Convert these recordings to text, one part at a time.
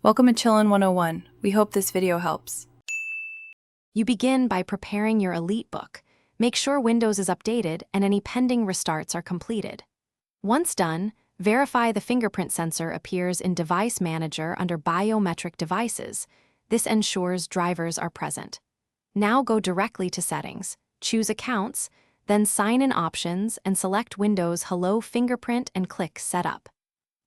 Welcome to Chillin' 101. We hope this video helps. You begin by preparing your EliteBook. Make sure Windows is updated and any pending restarts are completed. Once done, verify the fingerprint sensor appears in Device Manager under Biometric Devices. This ensures drivers are present. Now go directly to Settings, choose Accounts, then Sign In Options and select Windows Hello Fingerprint and click Setup.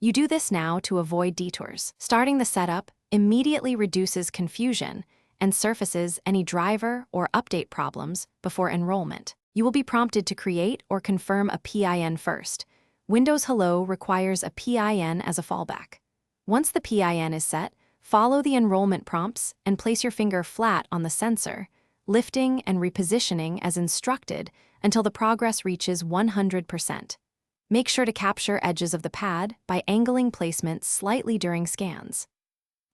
You do this now to avoid detours. Starting the setup immediately reduces confusion and surfaces any driver or update problems before enrollment. You will be prompted to create or confirm a PIN first. Windows Hello requires a PIN as a fallback. Once the PIN is set, follow the enrollment prompts and place your finger flat on the sensor, lifting and repositioning as instructed until the progress reaches 100%. Make sure to capture edges of the pad by angling placement slightly during scans.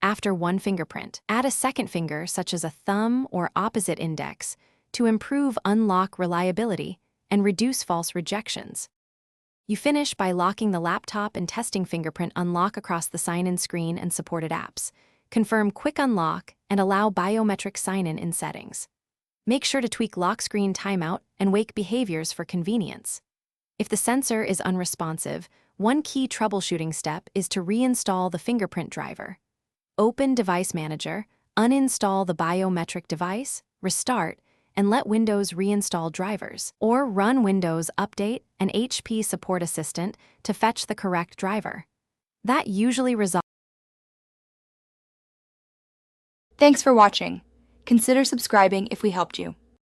After one fingerprint, add a second finger such as a thumb or opposite index to improve unlock reliability and reduce false rejections. You finish by locking the laptop and testing fingerprint unlock across the sign-in screen and supported apps. Confirm Quick Unlock and allow biometric sign-in in settings. Make sure to tweak lock screen timeout and wake behaviors for convenience. If the sensor is unresponsive, one key troubleshooting step is to reinstall the fingerprint driver. Open Device Manager, uninstall the biometric device, restart, and let Windows reinstall drivers. Or run Windows Update and HP Support Assistant to fetch the correct driver. That usually resolves. Thanks for watching. Consider subscribing if we helped you.